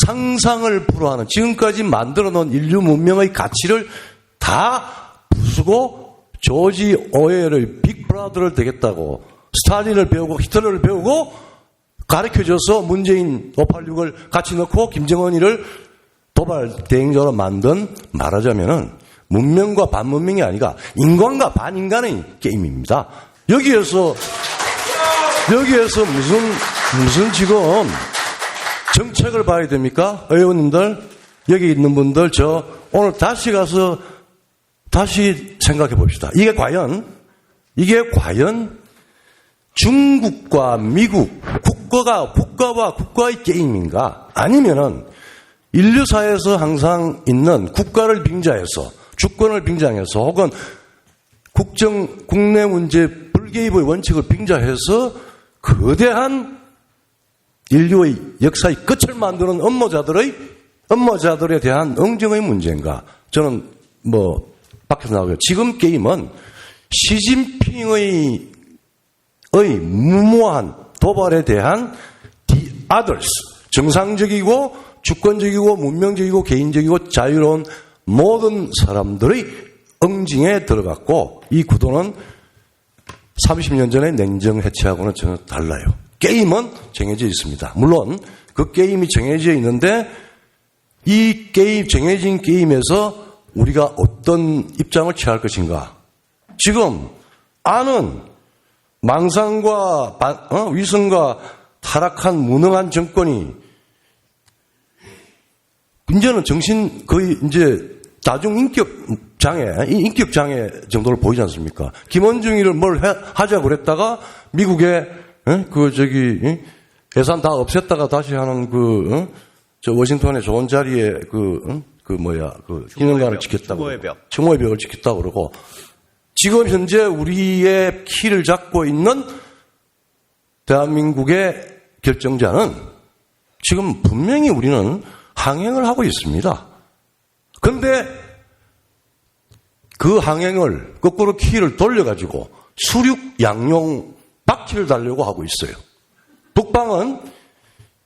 상상을 불허하는 지금까지 만들어 놓은 인류 문명의 가치를 다 부수고 조지 오웰의 빅브라더를 되겠다고 스탈린을 배우고 히틀러를 배우고 가르쳐줘서 문재인 586을 같이 넣고 김정은이를 도발 대행자로 만든 말하자면은 문명과 반문명이 아니라 인간과 반인간의 게임입니다. 여기에서 무슨 지금 정책을 봐야 됩니까? 의원님들, 여기 있는 분들, 저 오늘 다시 가서 다시 생각해 봅시다. 이게 과연 중국과 미국, 국가와 국가의 게임인가? 아니면은 인류사에서 항상 있는 국가를 빙자해서, 주권을 빙자해서, 혹은 국내 문제 불개입의 원칙을 빙자해서 거대한 인류의 역사의 끝을 만드는 업무자들에 대한 응징의 문제인가? 저는 밖에서 나오고요. 지금 게임은 시진핑의 무모한 도발에 대한 the others, 정상적이고 주권적이고 문명적이고 개인적이고 자유로운 모든 사람들의 응징에 들어갔고, 이 구도는 30년 전의 냉정 해체하고는 전혀 달라요. 게임은 정해져 있습니다. 물론 그 게임이 정해져 있는데 이 게임, 정해진 게임에서 우리가 어떤 입장을 취할 것인가. 지금 아는 망상과 위선과 타락한 무능한 정권이 이제는 거의 이제 다중 인격 장애 정도를 보이지 않습니까? 김원중이를 뭘 하자고 그랬다가 미국에 예산 다 없앴다가 다시 하는 저 워싱턴의 좋은 자리에 기념관을 지켰다고. 추모의 벽을 지켰다고 그러고, 지금 현재 우리의 키를 잡고 있는 대한민국의 결정자는 지금 분명히 우리는 항행을 하고 있습니다. 그런데 그 항행을 거꾸로 키를 돌려가지고 수륙 양용 바퀴를 달려고 하고 있어요. 북방은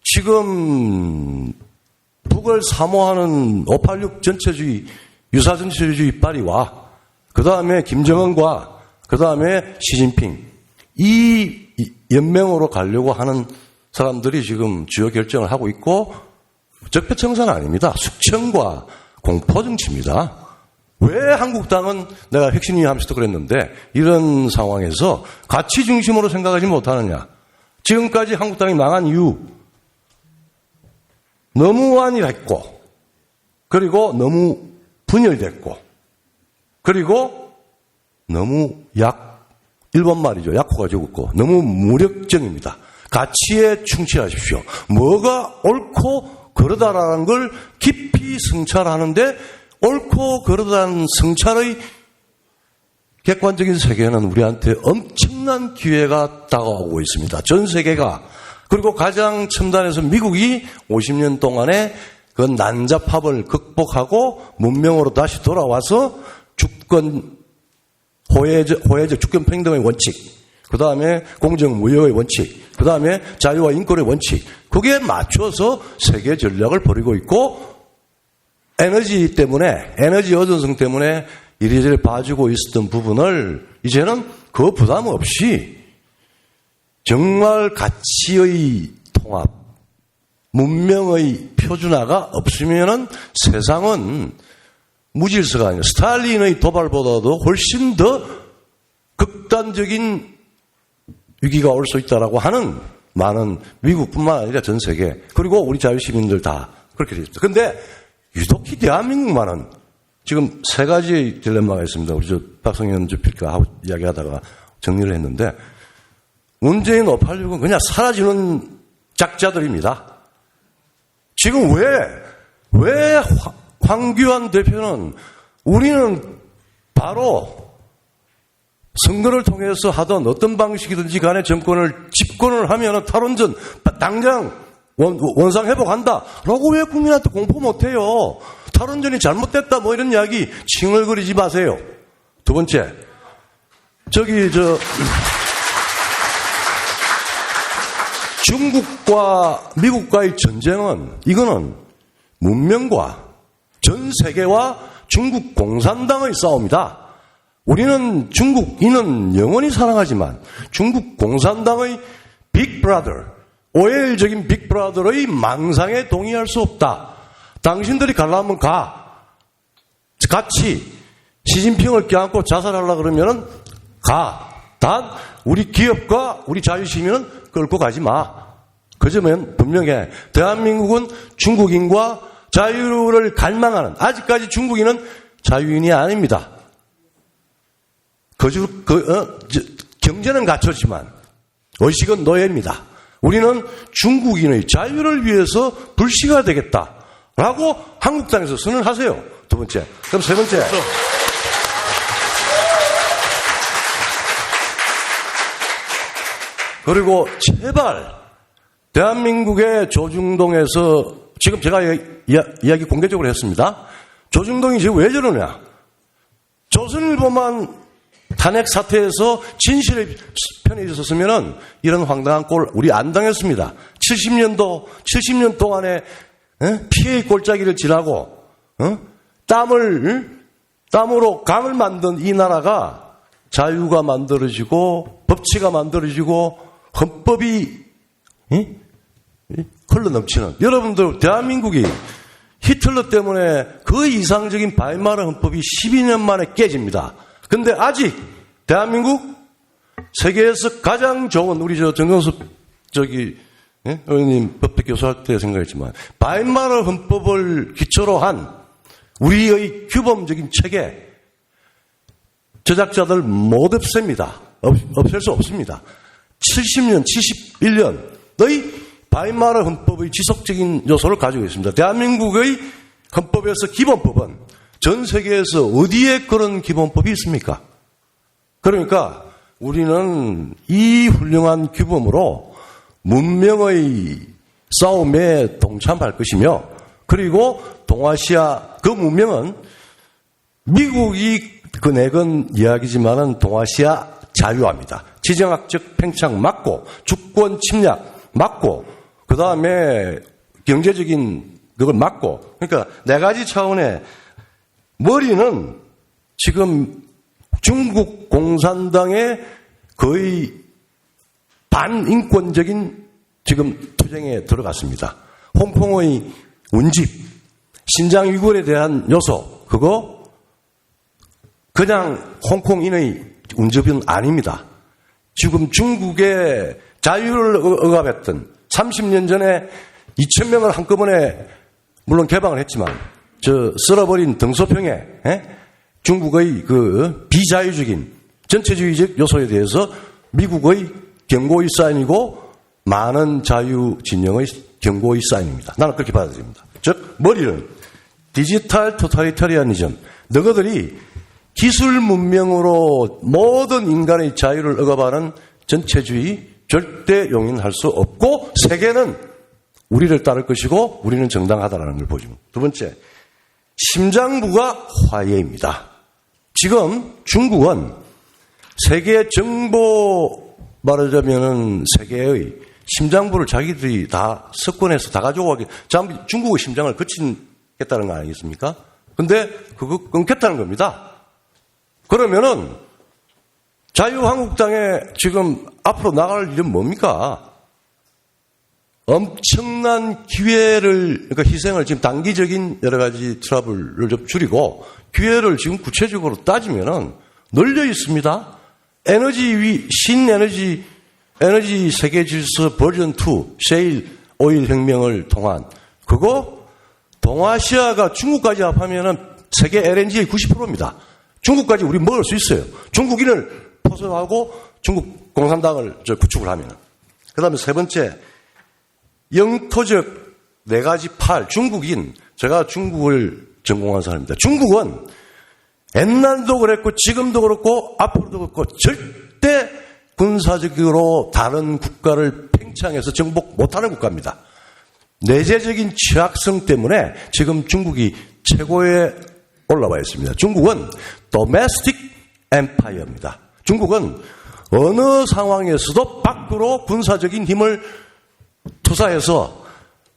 지금 북을 사모하는 586 전체주의, 유사 전체주의 파리와 그 다음에 김정은과 그 다음에 시진핑, 이 연맹으로 가려고 하는 사람들이 지금 주요 결정을 하고 있고, 적폐청산은 아닙니다. 숙청과 공포정치입니다. 왜 한국당은 내가 혁신위 하면서도 그랬는데 이런 상황에서 가치 중심으로 생각하지 못하느냐. 지금까지 한국당이 망한 이유, 너무 안일했고, 그리고 너무 분열됐고, 그리고 너무 일본 말이죠. 약호가 적었고, 너무 무력적입니다. 가치에 충실하십시오. 뭐가 옳고 그러다라는 걸 깊이 성찰하는데, 옳고 그러다는 성찰의 객관적인 세계는 우리한테 엄청난 기회가 다가오고 있습니다. 전 세계가. 그리고 가장 첨단에서 미국이 50년 동안에 그 난잡함을 극복하고 문명으로 다시 돌아와서 호혜적 주권 평등의 원칙, 그 다음에 공정무역의 원칙, 그 다음에 자유와 인권의 원칙, 그게 맞춰서 세계 전략을 벌이고 있고, 에너지 의존성 때문에 이리저리 봐주고 있었던 부분을 이제는 그 부담 없이 정말 가치의 통합, 문명의 표준화가 없으면은 세상은 무질서가 아니라 스탈린의 도발보다도 훨씬 더 극단적인 위기가 올 수 있다라고 하는 많은 미국뿐만 아니라 전 세계, 그리고 우리 자유시민들 다 그렇게 되어 있습니다. 그런데 유독히 대한민국만은 지금 세 가지의 딜레마가 있습니다. 우리 박성현 주필과 하고 이야기하다가 정리를 했는데, 문재인 586은 그냥 사라지는 작자들입니다. 지금 왜 황교안 대표는 우리는 바로 선거를 통해서 하던 어떤 방식이든지 간에 정권을 집권을 하면 탈원전 당장 원상 회복한다 라고 왜 국민한테 공포 못해요? 탈원전이 잘못됐다 뭐 이런 이야기 칭얼거리지 마세요. 두 번째, 중국과 미국과의 전쟁은, 이거는 문명과 전 세계와 중국 공산당의 싸움이다. 우리는 중국인은 영원히 사랑하지만 중국 공산당의 빅브라더, 오해일적인 빅브라더의 망상에 동의할 수 없다. 당신들이 가려면 같이 시진핑을 껴안고 자살하려고 그러면은 가. 단 우리 기업과 우리 자유시민은 끌고 가지 마. 그 점은 분명해. 대한민국은 중국인과 자유를 갈망하는, 아직까지 중국인은 자유인이 아닙니다. 경제는 갖췄지만 의식은 노예입니다. 우리는 중국인의 자유를 위해서 불씨가 되겠다라고 한국당에서 선언하세요. 두 번째. 그럼 세 번째. 그리고 제발 대한민국의 조중동에서 지금 제가 이야기 공개적으로 했습니다. 조중동이 지금 왜 저러냐. 조선일보만 탄핵 사태에서 진실의 편에 있었으면은 이런 황당한 꼴 우리 안 당했습니다. 70년 동안에 피해의 골짜기를 지나고 땀으로 강을 만든 이 나라가 자유가 만들어지고 법치가 만들어지고 헌법이 흘러넘치는, 여러분들 대한민국이 히틀러 때문에 그 이상적인 바이마르 헌법이 12년 만에 깨집니다. 근데 아직 대한민국 세계에서 가장 좋은, 우리 정경섭 의원님 법대 교수할 때 생각했지만 바이마르 헌법을 기초로 한 우리의 규범적인 체계 제작자들 못 없앱니다. 없앨 수 없습니다. 70년, 71년의 바이마르 헌법의 지속적인 요소를 가지고 있습니다. 대한민국의 헌법에서 기본법은 전 세계에서 어디에 그런 기본법이 있습니까? 그러니까 우리는 이 훌륭한 규범으로 문명의 싸움에 동참할 것이며, 그리고 동아시아 그 문명은 미국이 내건 이야기지만은 동아시아 자유화입니다. 지정학적 팽창 막고, 주권 침략 막고, 그 다음에 경제적인 그걸 막고, 그러니까 네 가지 차원의 머리는 지금 중국 공산당의 거의 반인권적인 지금 투쟁에 들어갔습니다. 홍콩의 운집, 신장 위구르에 대한 요소, 그거 그냥 홍콩인의 운집은 아닙니다. 지금 중국의 자유를 억압했던 30년 전에 2,000명을 한꺼번에 물론 개방을 했지만 쓸어버린 등소평에 중국의 그 비자유적인 전체주의적 요소에 대해서 미국의 경고의 사인이고 많은 자유 진영의 경고의 사인입니다. 나는 그렇게 받아들입니다. 즉 머리는 디지털 토탈리타리아니즘, 너희들이 기술 문명으로 모든 인간의 자유를 억압하는 전체주의 절대 용인할 수 없고, 세계는 우리를 따를 것이고 우리는 정당하다는 걸 보여줍니다. 두 번째, 심장부가 화해입니다. 지금 중국은 세계 정보, 말하자면은 세계의 심장부를 자기들이 다 석권해서 다 가져가게, 중국의 심장을 거친겠다는 거 아니겠습니까? 근데 그거 끊겠다는 겁니다. 그러면은 자유한국당에 지금 앞으로 나갈 일은 뭡니까? 엄청난 기회를, 그러니까 희생을 지금 단기적인 여러 가지 트러블을 좀 줄이고 기회를 지금 구체적으로 따지면은 널려 있습니다. 신에너지 세계 질서 버전 2, 셰일 오일 혁명을 통한 그거 동아시아가 중국까지 합하면은 세계 LNG의 90%입니다. 중국까지 우리 먹을 수 있어요. 중국인을 포섭하고 중국 공산당을 구축을 하면. 그 다음에 세 번째, 영토적 네 가지 팔. 중국인, 제가 중국을 전공한 사람입니다. 중국은 옛날도 그랬고 지금도 그렇고 앞으로도 그렇고 절대 군사적으로 다른 국가를 팽창해서 정복 못하는 국가입니다. 내재적인 취약성 때문에 지금 중국이 최고에 올라와 있습니다. 중국은 domestic empire입니다. 중국은 어느 상황에서도 밖으로 군사적인 힘을 투사해서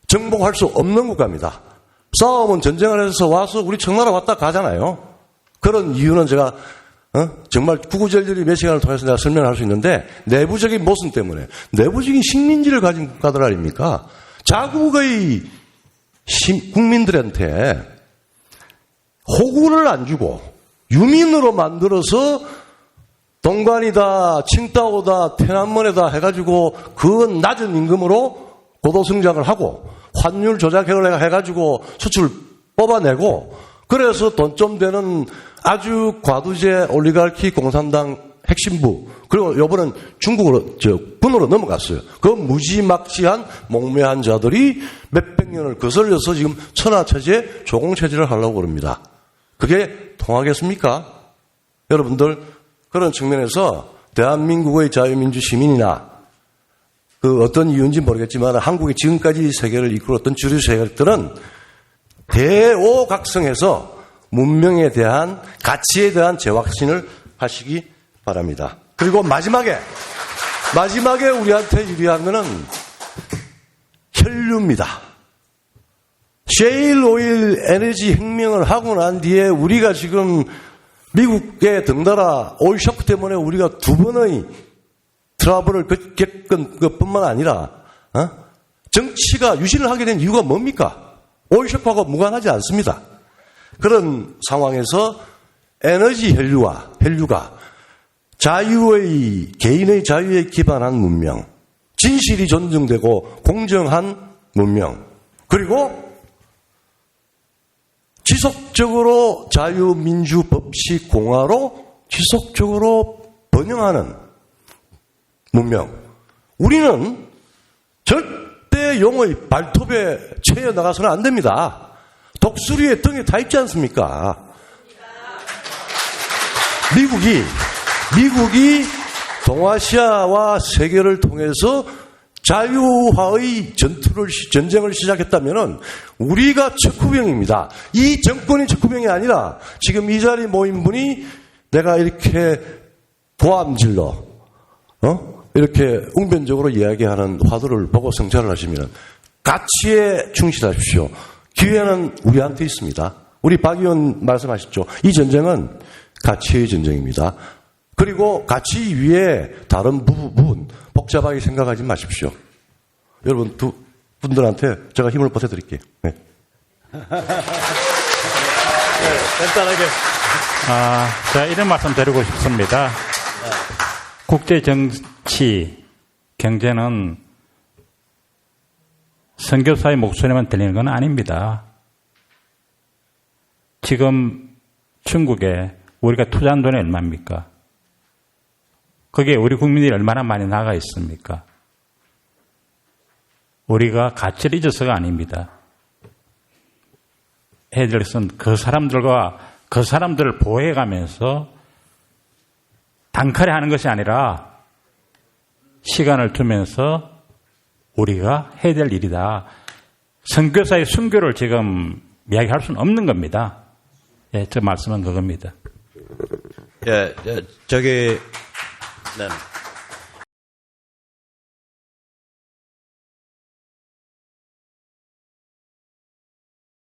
정복할 수 없는 국가입니다. 싸움은 전쟁을 해서 와서 우리 청나라 왔다 가잖아요. 그런 이유는 제가 정말 구구절절히 몇 시간을 통해서 내가 설명할 수 있는데, 내부적인 모순 때문에, 내부적인 식민지를 가진 국가들 아닙니까? 자국의 국민들한테 호구를 안 주고 유민으로 만들어서 동관이다, 칭다오다,天安門에다 해가지고 그 낮은 임금으로 고도성장을 하고 환율 조작을 해가지고 수출 뽑아내고 그래서 돈 좀 되는 아주 과두제 올리가르키 공산당 핵심부 그리고 요번은 중국으로 군으로 넘어갔어요. 그 무지막지한 몽매한 자들이 몇백 년을 거슬려서 지금 천하체제 조공체제를 하려고 그럽니다. 그게 통하겠습니까? 여러분들 그런 측면에서 대한민국의 자유민주 시민이나 그 어떤 이유인지 모르겠지만 한국이 지금까지 세계를 이끌었던 주류 세력들은 대오각성해서 문명에 대한 가치에 대한 재확신을 하시기 바랍니다. 그리고 마지막에 우리한테 유리한 것은 혈류입니다. 셰일 오일 에너지 혁명을 하고 난 뒤에 우리가 지금 미국에 덩달아 오일 쇼크 때문에 우리가 두 번의 트러블을 겪은 것뿐만 아니라 정치가 유신을 하게 된 이유가 뭡니까? 오일 쇼크하고 무관하지 않습니다. 그런 상황에서 에너지 혈류가 자유의 개인의 자유에 기반한 문명, 진실이 존중되고 공정한 문명, 그리고 지속적으로 자유민주법치 공화로 지속적으로 번영하는 문명. 우리는 절대 용의 발톱에 채여 나가서는 안 됩니다. 독수리의 등에 다 있지 않습니까? 미국이 동아시아와 세계를 통해서 자유화의 전쟁을 시작했다면 우리가 척후병입니다. 이 정권이 척후병이 아니라 지금 이 자리에 모인 분이 내가 이렇게 고함질러 이렇게 웅변적으로 이야기하는 화두를 보고 성찰을 하시면 가치에 충실하십시오. 기회는 우리한테 있습니다. 우리 박 의원 말씀하셨죠. 이 전쟁은 가치의 전쟁입니다. 그리고 가치 위에 다른 부분 복잡하게 생각하지 마십시오. 여러분 두 분들한테 제가 힘을 보태드릴게요. 네. 간단하게. 제가 이런 말씀 드리고 싶습니다. 국제 정치, 경제는 선교사의 목소리만 들리는 건 아닙니다. 지금 중국에 우리가 투자한 돈이 얼마입니까? 거기에 우리 국민들이 얼마나 많이 나가 있습니까? 우리가 가치를 잊어서가 아닙니다. 해야 될 것은 그 사람들을 보호해가면서 단칼에 하는 것이 아니라 시간을 두면서 우리가 해야 될 일이다. 선교사의 순교를 지금 이야기할 수는 없는 겁니다. 예, 저 말씀은 그겁니다. 예, 저기, 네.